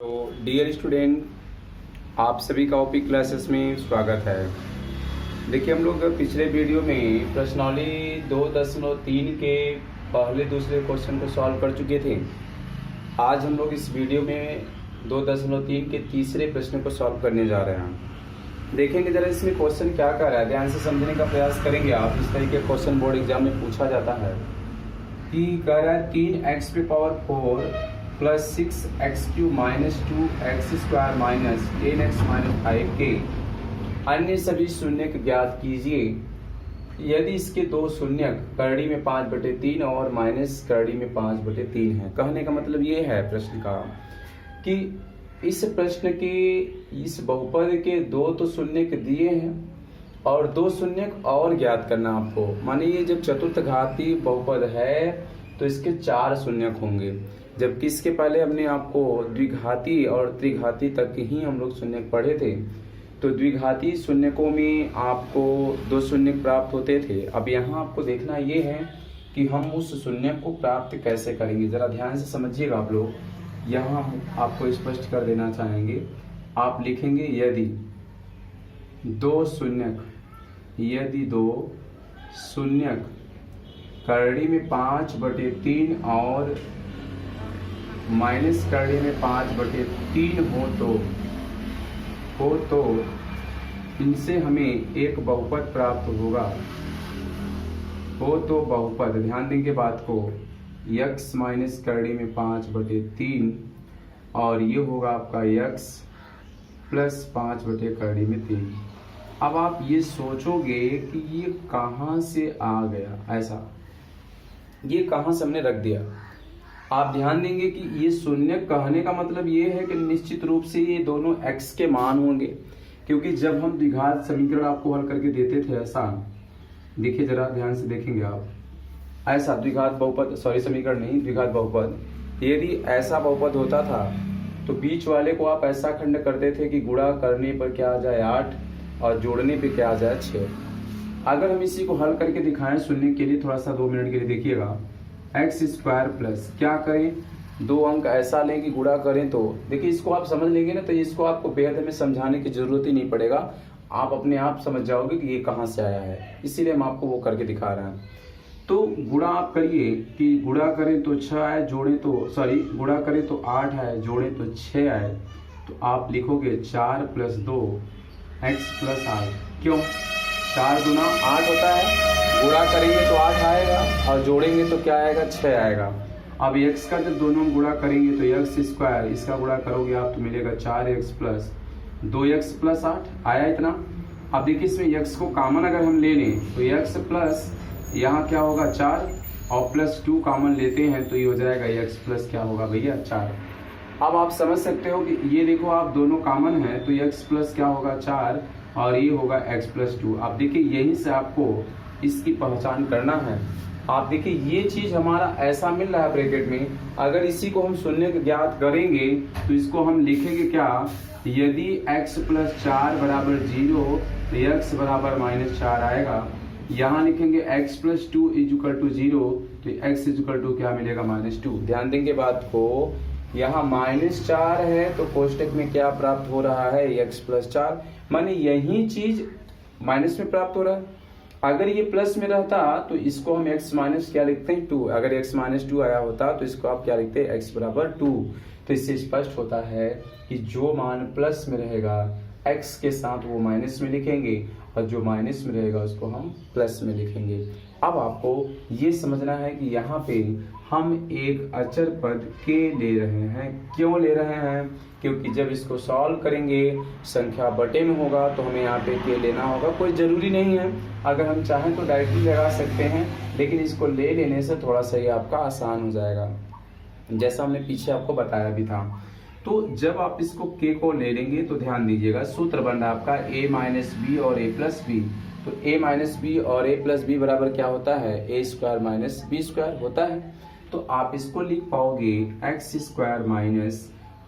तो dear student, आप सभी का ओपी क्लासेस में स्वागत है। देखिए, हम लोग पिछले वीडियो में प्रश्नावली 2.3 के पहले दूसरे क्वेश्चन को सॉल्व कर चुके थे। आज हम लोग इस वीडियो में 2.3 के तीसरे प्रश्न को सॉल्व करने जा रहे हैं। देखेंगे जरा इसमें क्वेश्चन क्या कर रहा है, ध्यान से समझने का प्रयास करेंगे आप। इस तरीके क्वेश्चन बोर्ड एग्जाम में पूछा जाता है कि कह रहा है 3x⁴ plus 6x³ minus 2x² minus 10x-5 के अन्य सभी शून्यक ज्ञात कीजिए यदि इसके दो शून्यक करड़ी में 5/3 और माइनस करड़ी में 5/3 है। कहने का मतलब ये है प्रश्न का कि इस प्रश्न के इस बहुपद के दो तो शून्यक दिए हैं और दो शून्यक और ज्ञात करना आपको। माने ये जब चतुर्थ घाती बहुपद है तो इसके 4 शून्यक होंगे, जबकि इसके पहले हमने आपको द्विघाती और त्रिघाती तक ही हम लोग शून्यक पढ़े थे। तो द्विघाती शून्यकों में आपको 2 शून्यक प्राप्त होते थे। अब यहाँ आपको देखना ये है कि हम उस शून्यक को प्राप्त कैसे करेंगे। जरा ध्यान से समझिएगा आप लोग। यहाँ हम आपको स्पष्ट कर देना चाहेंगे। आप लिखेंगे यदि दो शून्यक करड़ी में 5/3 और माइनस करड़ी में 5/3 हो तो इनसे हमें एक बहुपद प्राप्त होगा। हो तो बहुपद, ध्यान देंगे बात को, x माइनस करड़ी में 5/3 और ये होगा आपका x प्लस 5/करड़ी में 3। अब आप ये सोचोगे कि ये कहाँ से आ गया, ऐसा ये कहाँ से हमने रख दिया। आप ध्यान देंगे कि ये शून्य कहने का मतलब ये है कि निश्चित रूप से ये दोनों x के मान होंगे, क्योंकि जब हम द्विघात समीकरण आपको हल करके देते थे ऐसा, देखिए जरा ध्यान से देखेंगे आप, ऐसा द्विघात बहुपद, सॉरी समीकरण नहीं, द्विघात बहुपद, यदि ऐसा बहुपद होता था तो बीच वाले को आप ऐसा खंड करते थे कि गुणा करने पर क्या आ जाए 8 और जोड़ने पे क्या आ जाए 6। अगर हम इसी को हल करके दिखाएं शून्य के लिए, थोड़ा सा 2 मिनट के लिए देखिएगा, x² प्लस क्या करें, 2 अंक ऐसा लें कि गुणा करें। तो देखिए इसको आप समझ लेंगे ना, तो इसको आपको बेहद में समझाने की जरूरत ही नहीं पड़ेगा, आप अपने आप समझ जाओगे कि ये कहाँ से आया है। इसीलिए हम आपको वो करके दिखा रहे हैं। तो गुणा आप करिए कि गुणा करें तो 6 आए, जोड़े तो सॉरी गुणा करें तो 8 आए, जोड़े तो 6 आए। तो आप लिखोगे 4 + 2 x + 8। क्यों? 4 × 8 होता है, गुणा करेंगे तो 8 आएगा और जोड़ेंगे तो क्या आएगा, 6 आएगा। अब x का जब दोनों गुणा करेंगे तो x², इसका गुणा करोगे आप तो मिलेगा 4x + 2x + 8 आया इतना। अब देखिए इसमें x को कॉमन अगर हम ले लें तो x प्लस यहाँ क्या होगा 4 और +2 कॉमन लेते हैं तो ये हो जाएगा x प्लस क्या होगा भैया 4। अब आप समझ सकते हो कि ये देखो आप दोनों कॉमन है तो x प्लस क्या होगा 4 और ये होगा x + 2। आप देखिए यहीं से आपको इसकी पहचान करना है। आप देखिए ये चीज हमारा ऐसा मिल रहा है ब्रैकेट में, अगर इसी को हम शून्य ज्ञात करेंगे तो इसको हम लिखेंगे क्या, यदि x + 4 = 0 तो x = -4 आएगा। यहाँ लिखेंगे x + 2 = 0 तो x = क्या मिलेगा, -2। ध्यान देंगे बात को, यहाँ -4 है तो कोष्टक में क्या प्राप्त हो रहा है, x + 4, माने यही चीज माइनस में प्राप्त हो रहा है। अगर ये प्लस में रहता तो इसको हम x माइनस क्या लिखते हैं 2, अगर x - 2 आया होता तो इसको आप क्या लिखते हैं, x = 2। तो इससे स्पष्ट होता है कि जो मान प्लस में रहेगा x के साथ वो माइनस में लिखेंगे और जो माइनस में रहेगा उसको हम प्लस में लिखेंगे। अब आपको ये समझना है कि यहाँ पे हम एक अचर पद k ले रहे हैं। क्यों ले रहे हैं? क्योंकि जब इसको सॉल्व करेंगे संख्या बटे में होगा तो हमें यहाँ पे k लेना होगा। कोई जरूरी नहीं है, अगर हम चाहें तो डायरेक्टली लगा सकते हैं, लेकिन इसको ले लेने से थोड़ा सा ये आपका आसान हो जाएगा, जैसा हमने पीछे आपको बताया भी था। तो जब आप इसको k को ले लेंगे तो ध्यान दीजिएगा, सूत्र बन रहा है आपका a - b और a + b। तो a - b और a + b बराबर क्या होता है, a² - b² होता है। तो आप इसको लिख पाओगे x²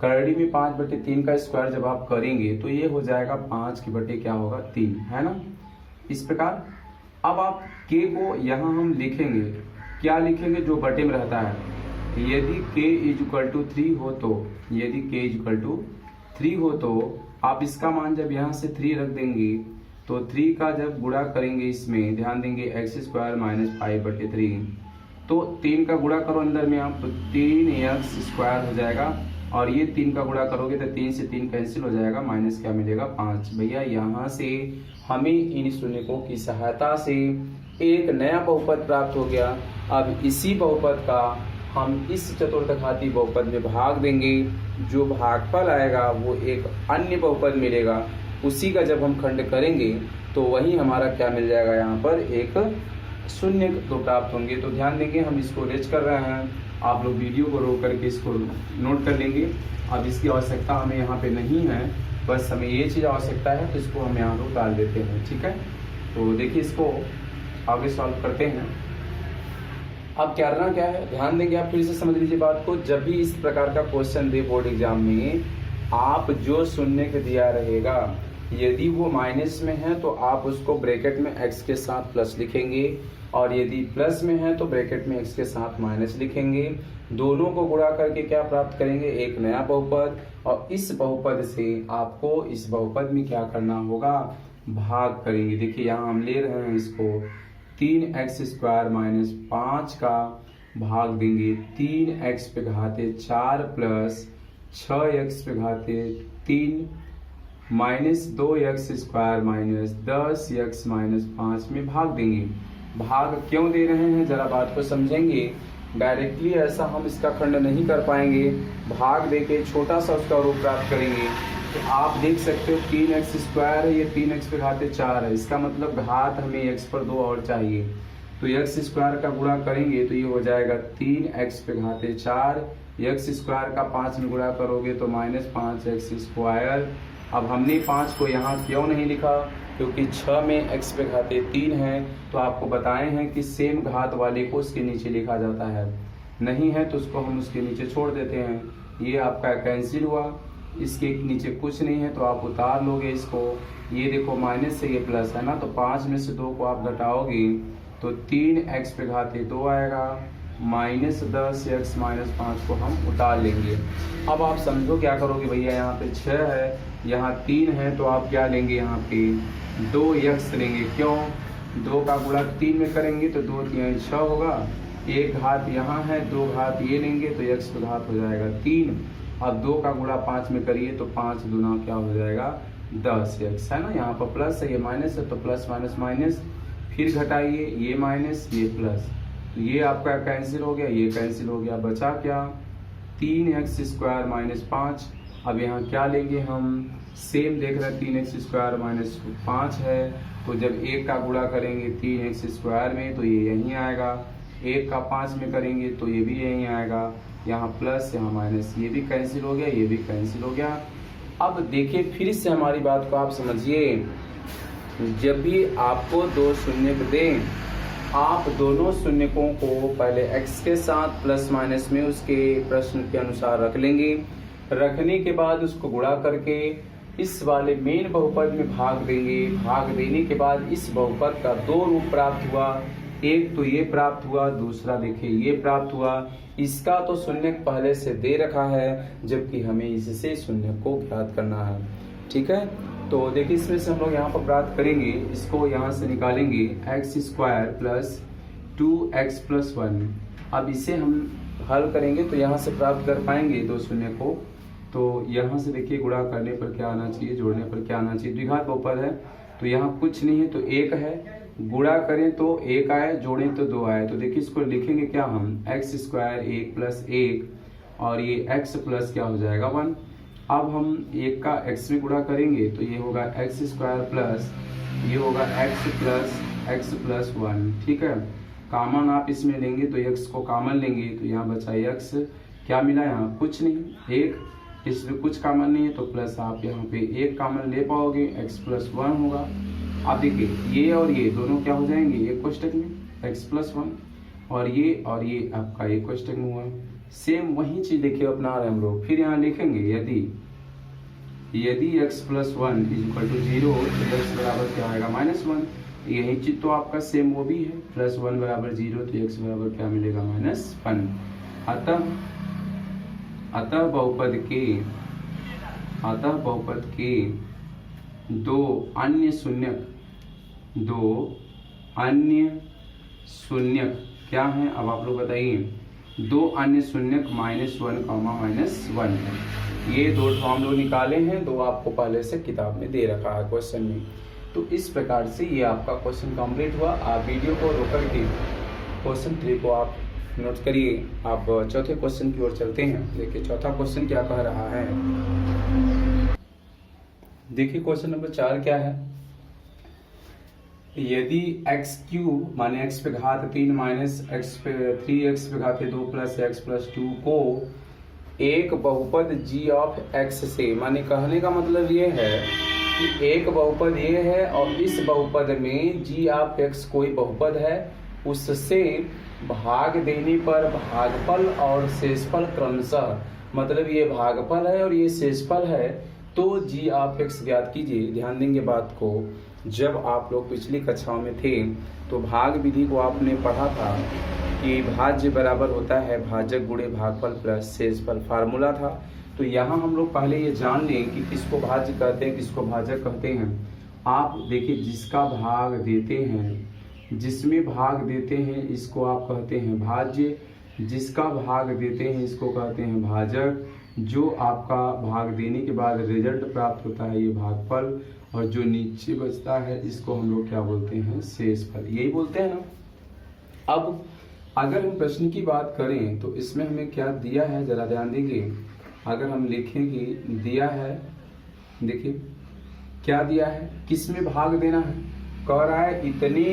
करड़ी में 5/3 का स्क्वायर जब आप करेंगे तो ये हो जाएगा 5 के बटे क्या होगा 3, है ना, इस प्रकार। अब आप k को यहाँ हम लिखेंगे, क्या लिखेंगे, जो बटे में रहता है यदि k इज इक्वल टू 3 हो तो, यदि k इज इक्वल टू 3 हो तो आप इसका मान जब यहाँ से 3 रख देंगे तो 3 का जब गुणा करेंगे इसमें, ध्यान देंगे x² माइनस 5/3, तो 3 का गुणा करो अंदर में आप, तो 3x² हो जाएगा, और ये 3 का गुणा करोगे तो 3 से 3 कैंसिल हो जाएगा, माइनस क्या मिलेगा 5। भैया यहाँ से हमें इन शून्यकों की सहायता से एक नया बहुपद प्राप्त हो गया। अब इसी बहुपद का हम इस चतुर्थघाती बहुपद में भाग देंगे, जो भागफल आएगा वो एक अन्य बहुपद मिलेगा, उसी का जब हम खंड करेंगे तो वही हमारा क्या मिल जाएगा, यहाँ पर एक शून्य तो प्राप्त होंगे। तो ध्यान देंगे, हम इसको रेज कर रहे हैं, आप लोग वीडियो को रोक करके इसको नोट कर लेंगे। अब इसकी आवश्यकता हमें यहाँ पे नहीं है, बस हमें ये चीज़ आवश्यकता है, तो इसको हम यहाँ पर डाल देते हैं, ठीक है। तो देखिए इसको आगे सॉल्व करते हैं। अब करना क्या है, ध्यान देंगे, आप फिर से समझ लीजिए बात को। जब भी इस प्रकार का क्वेश्चन दे बोर्ड एग्जाम में, आप जो शून्य का दिया रहेगा यदि वो माइनस में है तो आप उसको ब्रैकेट में x के साथ प्लस लिखेंगे, और यदि प्लस में है तो ब्रैकेट में x के साथ माइनस लिखेंगे। दोनों को गुणा करके क्या प्राप्त करेंगे, एक नया बहुपद, और इस बहुपद से आपको इस बहुपद में क्या करना होगा, भाग करेंगे। देखिए यहाँ हम ले रहे हैं इसको 3x² माइनस 5 का भाग देंगे 3x पे घाते 4 प्लस 6x पे घाते 3 minus 2x² minus 10x minus 5 में भाग देंगे। भाग क्यों दे रहे हैं, जरा बात को समझेंगे। डायरेक्टली ऐसा हम इसका खंड नहीं कर पाएंगे, भाग देके छोटा सा उसका रूप प्राप्त करेंगे। तो आप देख सकते हो 3x² है, ये 3x पे घाते 4 है, इसका मतलब घात हमें x पर 2 और चाहिए, तो x² का गुणा करेंगे तो ये हो जाएगा 3x पे घाते 4, x² का 5 में गुणा करोगे तो माइनस 5x²। अब हमने 5 को यहाँ क्यों नहीं लिखा, क्योंकि 6 में x पे घाते 3 है, तो आपको बताए हैं कि सेम घात वाले को उसके नीचे लिखा जाता है, नहीं है तो उसको हम उसके नीचे छोड़ देते हैं। ये आपका कैंसिल हुआ, इसके नीचे कुछ नहीं है तो आप उतार लोगे इसको। ये देखो माइनस से ये प्लस है ना, तो 5 में से 2 को आप घटाओगे तो 3x पे घाते 2 आएगा, माइनस 10x माइनस 5 को हम उतार लेंगे। अब आप समझो क्या करोगे भैया, यहाँ पे 6 है, यहाँ 3 है, तो आप क्या लेंगे, यहाँ पे 2x लेंगे। क्यों, 2 का गुणा 3 में करेंगे तो 2 3 6 होगा, एक घात यहाँ है, 2 घात ये लेंगे तो x पे घात हो जाएगा 3। अब 2 का गुणा 5 में करिए तो 5 दूना क्या हो जाएगा 10x, है ना। यहाँ पर प्लस है, ये माइनस है, तो प्लस माइनस माइनस, फिर घटाइए, ये माइनस ये प्लस, तो ये आपका कैंसिल हो गया, ये कैंसिल हो गया, बचा क्या 3x² माइनस 5। अब यहाँ क्या लेंगे हम, सेम देख रहे हैं 3x² माइनस 5 है, तो जब 1 का गुणा करेंगे 3x² में तो ये यहीं आएगा, 1 का 5 में करेंगे तो ये भी यहीं आएगा, यहाँ प्लस यहाँ माइनस, ये भी कैंसिल हो गया, ये भी कैंसिल हो गया। अब देखिए फिर से हमारी बात को आप समझिए, जब भी आपको 2 शून्य दें, आप दोनों शून्यकों को पहले x के साथ प्लस माइनस में उसके प्रश्न के अनुसार रख लेंगे, रखने के बाद उसको गुणा करके इस वाले मेन बहुपद में भाग देंगे। भाग देने के बाद इस बहुपद का 2 रूप प्राप्त हुआ, एक तो ये प्राप्त हुआ, दूसरा देखिए ये प्राप्त हुआ। इसका तो शून्य पहले से दे रखा है, जबकि हमें इससे शून्य को ज्ञात करना है, ठीक है। तो देखिए इसमें से हम लोग यहाँ पर प्राप्त करेंगे, इसको यहाँ से निकालेंगे x² प्लस 2x प्लस 1। अब इसे हम हल करेंगे तो यहाँ से प्राप्त कर पाएंगे 2 शून्य को। तो यहाँ से देखिए गुणा करने पर क्या आना चाहिए, जोड़ने पर क्या आना चाहिए, द्विघात बहुपद है तो यहाँ कुछ नहीं है तो 1 है, गुणा करें तो 1 आए, जोड़ें तो 2 आए। तो देखिए इसको लिखेंगे क्या हम, x² 1 प्लस 1 और ये x प्लस क्या हो जाएगा 1। अब हम 1 का x में गुणा करेंगे तो ये होगा x² प्लस ये होगा x प्लस 1, ठीक है। कॉमन आप इसमें लेंगे तो x को कॉमन लेंगे तो यहाँ बचा x, क्या मिला यहाँ कुछ नहीं, 1, इसमें कुछ कॉमन नहीं है तो प्लस आप यहाँ पे 1 कॉमन ले पाओगे, x प्लस 1 होगा। अब देखिए ये और ये दोनों क्या हो जाएंगे एक कोष्टक में, x प्लस 1 और ये आपका एक कोष्टक में हुआ। सेम वही चीज देखिए अपना रहे हम लोग। फिर यहाँ लिखेंगे यदि x plus 1 is equal to 0 तो x बराबर क्या आएगा -1। यही चीज तो आपका सेम वो भी है, +1 बराबर 0 तो x बराबर क्या मिलेगा -1। अतः बहुपद के दो अन्य शून्यक क्या हैं? अब आप लोग बताइए। दो अन्य शून्यक -1, -1 है। ये दो हम लोग निकाले हैं, दो आपको पहले से किताब में दे रखा है क्वेश्चन में। तो इस प्रकार से ये आपका क्वेश्चन कंप्लीट हुआ। आप वीडियो को रोक करके क्वेश्चन 3 को आप नोट करिए। आप चौथे क्वेश्चन की ओर चलते हैं। देखिए चौथा क्वेश्चन क्या कह रहा है। देखिए क्वेश्चन नंबर 4 क्या है। यदि x क्यूब माने x पे घात 3 माइनस x पे 3x पे घात 2 प्लस x प्लस 2 को एक बहुपद g ऑफ x से, माने कहने का मतलब ये है कि एक बहुपद ये है और इस बहुपद में g ऑफ x कोई बहुपद है, उससे भाग देने पर भागफल और शेषफल क्रमशः, मतलब ये भागफल है और ये शेषफल है, तो g ऑफ x ज्ञात कीजिए। ध्यान देंगे बात को। जब आप लोग पिछली कक्षाओं में थे तो भाग विधि को आपने पढ़ा था कि भाज्य बराबर होता है भाजक गुणे भागफल प्लस शेषफल, फार्मूला था। तो यहाँ हम लोग पहले ये जान लें कि किसको भाज्य कहते हैं, किसको भाजक कहते हैं। आप देखिए जिसका भाग देते हैं, जिसमें भाग देते हैं इसको आप कहते हैं भाज्य, जिसका भाग देते हैं इसको कहते हैं भाजक, जो आपका भाग देने के बाद रिजल्ट प्राप्त होता है ये भागफल, और जो नीचे बचता है इसको हम लोग क्या बोलते हैं, शेषफल, यही बोलते हैं ना। अब अगर हम प्रश्न की बात करें तो इसमें हमें क्या दिया है जरा ध्यान देंगे। अगर हम लिखेंगे दिया है, देखिए क्या दिया है, किस में भाग देना है, कह रहा है इतने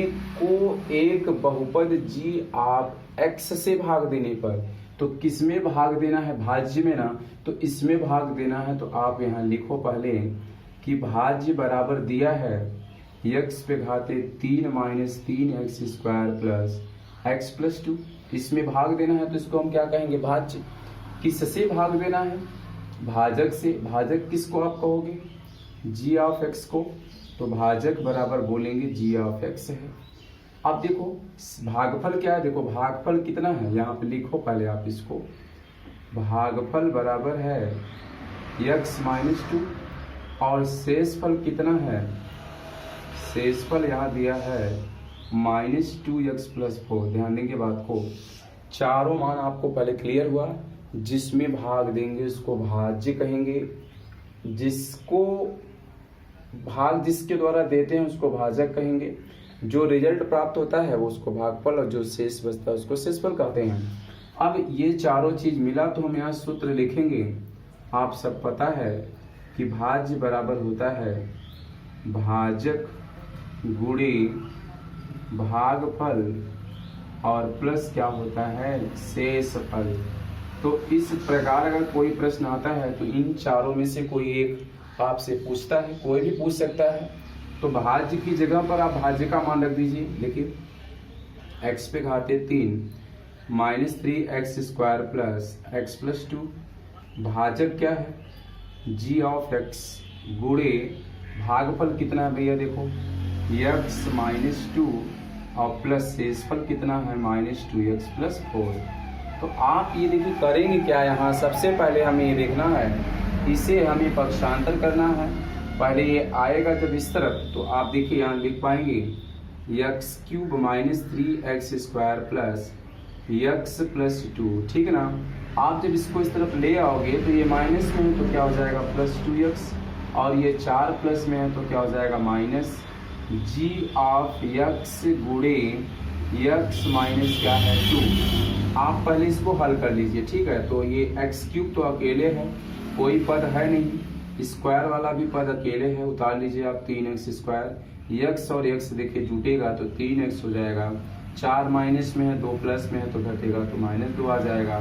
को एक बहुपद g ऑफ x से भाग देने पर, तो किस में भाग देना है, भाज्य में ना, तो इसमें भाग देना है। तो आप यहाँ लिखो पहले कि भाज्य बराबर दिया है x पे घाते 3 minus 3x square plus x plus 2, इसमें भाग देना है तो इसको हम क्या कहेंगे, भाज्य। किससे भाग देना है, भाजक से। भाजक किसको आप कहोगे, g ऑफ x को, तो भाजक बराबर बोलेंगे g ऑफ x है। अब देखो भागफल क्या है, देखो भागफल कितना है, यहाँ पे लिखो पहले आप इसको, भागफल बराबर है x माइनस 2 और शेषफल कितना है, शेषफल यहाँ दिया है -2x प्लस 4। ध्यान देंगे बात को। चारों मान आपको पहले क्लियर हुआ। जिसमें भाग देंगे उसको भाज्य कहेंगे, जिसको भाग जिसके द्वारा देते हैं उसको भाजक कहेंगे, जो रिजल्ट प्राप्त होता है वो उसको भागफल, और जो शेष बचता है उसको शेषफल कहते हैं। अब ये चारों चीज मिला तो हम यहाँ सूत्र लिखेंगे। आप सब पता है कि भाज्य बराबर होता है भाजक गुणे भागफल और प्लस क्या होता है, शेषफल। तो इस प्रकार अगर कोई प्रश्न आता है तो इन चारों में से कोई एक आपसे पूछता है, कोई भी पूछ सकता है। तो भाज्य की जगह पर आप भाज्य का मान रख दीजिए। देखिए x पे घाते 3 minus 3x square plus x plus 2, भाजक क्या है g ऑफ x गुणे भागफल कितना है भैया, देखो x माइनस 2 और प्लस शेषफल कितना है -2x प्लस 4। तो आप ये देखिए करेंगे क्या, यहाँ सबसे पहले हमें ये देखना है, इसे हमें पक्षांतर करना है। पहले ये आएगा जब इस तरफ तो आप देखिए यहाँ लिख पाएंगे x cube minus 3x square plus x plus 2, ठीक है ना। आप जब इसको इस तरफ ले आओगे तो ये माइनस में है तो क्या हो जाएगा प्लस 2x, और ये 4 प्लस में है तो क्या हो जाएगा माइनस g ऑफ x गुणे x माइनस क्या है 2। आप पहले इसको हल कर लीजिए, ठीक है। तो ये x क्यूब तो अकेले है, कोई पद है नहीं, स्क्वायर वाला भी पद अकेले है, उतार लीजिए आप 3x स्क्वायर, x और x देखिए जुटेगा तो 3x हो जाएगा, 4 माइनस में है 2 प्लस में है तो घटेगा तो -2 आ जाएगा।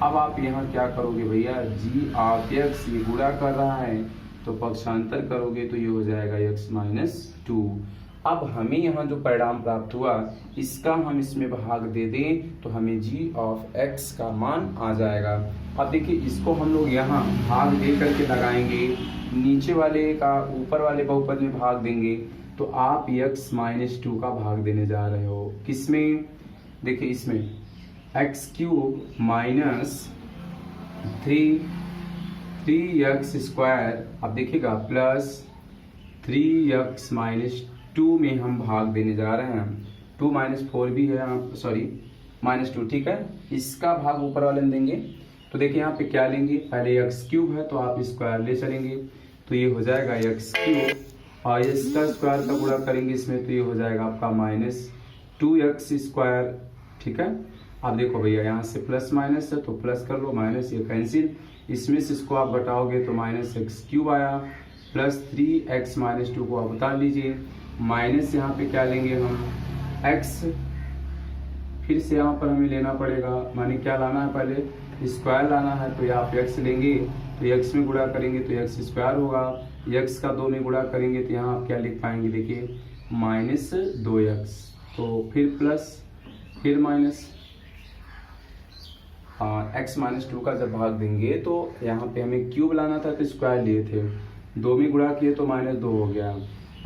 अब आप यहाँ क्या करोगे भैया, g ऑफ x ये गुणा कर रहा है तो पक्षांतर करोगे तो ये हो जाएगा x माइनस 2। अब हमें यहाँ जो परिणाम प्राप्त हुआ इसका हम इसमें भाग दे दें तो हमें g ऑफ x का मान आ जाएगा। अब देखिए इसको हम लोग यहाँ भाग दे करके लगाएंगे, नीचे वाले का ऊपर वाले बहुपद में भाग देंगे तो आप x माइनस 2 का भाग देने जा रहे हो। किसमें, देखिए इसमें x cube minus 3x square, अब देखिएगा प्लस 3x माइनस 2 में हम भाग देने जा रहे हैं। 2 माइनस 4 भी है, सॉरी -2, ठीक है। इसका भाग ऊपर वाले में देंगे तो देखिए यहाँ पे क्या लेंगे, पहले एक्स क्यूब है तो आप स्क्वायर ले चलेंगे तो ये हो जाएगा एक्स क्यूब, और इसका स्क्वायर का गुणा करेंगे इसमें तो ये हो जाएगा आपका -2x स्क्वायर, ठीक है। अब देखो भैया यहाँ से प्लस माइनस है तो प्लस कर लो, माइनस ये कैंसिल, इसमें से इसको आप घटाओगे तो -x क्यूब आया, प्लस 3x माइनस 2 को आप उतार लीजिए, माइनस यहाँ पे क्या लेंगे हम x, फिर से यहाँ पर हमें लेना पड़ेगा, माने क्या लाना है, पहले स्क्वायर लाना है तो यहाँ पे x लेंगे तो x में गुणा करेंगे तो x स्क्वायर होगा, x का 2 में गुणा करेंगे तो यहाँ आप क्या लिख पाएंगे, देखिए -2x, तो फिर प्लस फिर माइनस, x -2 का जब भाग देंगे तो यहाँ पे हमें क्यूब लाना था तो स्क्वायर लिए थे, 2 में गुणा किए तो -2 हो गया।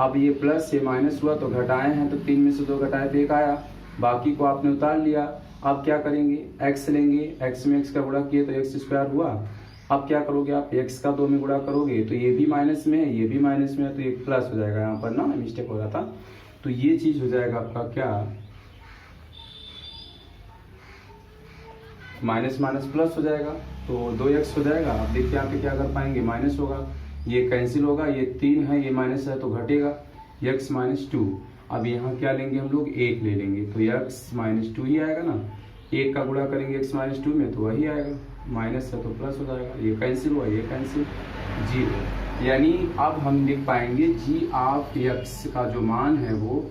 अब ये प्लस ये माइनस हुआ तो घटाए हैं तो 3 में से 2 घटाए तो 1 आया, बाकी को आपने उतार लिया। अब क्या करेंगे, x लेंगे, x में x का गुणा किए तो x स्क्वायर हुआ। अब क्या करोगे आप, x का 2 में गुणा करोगे तो ये भी माइनस में है, ये भी माइनस में है तो ये प्लस हो जाएगा, यहाँ पर ना मिस्टेक हो रहा था, तो ये चीज हो जाएगा आपका क्या, माइनस माइनस प्लस हो जाएगा तो 2x हो जाएगा। अब देखिए यहाँ पे क्या कर पाएंगे, माइनस होगा, ये कैंसिल होगा, ये 3 है ये माइनस है तो घटेगा, x -2। अब यहाँ क्या लेंगे हम लोग, 1 ले लेंगे तो x -2 ही आएगा ना, 1 का गुणा करेंगे x -2 में तो वही आएगा, माइनस है तो प्लस हो जाएगा, ये कैंसिल हुआ, ये कैंसिल, 0। यानी अब हम लिख पाएंगे g ऑफ x का जो मान है वो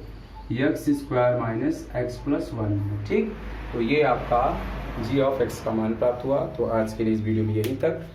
x square minus x plus 1 है, ठीक। तो ये आपका g ऑफ x का मान प्राप्त हुआ। तो आज के लिए इस वीडियो में यहीं तक।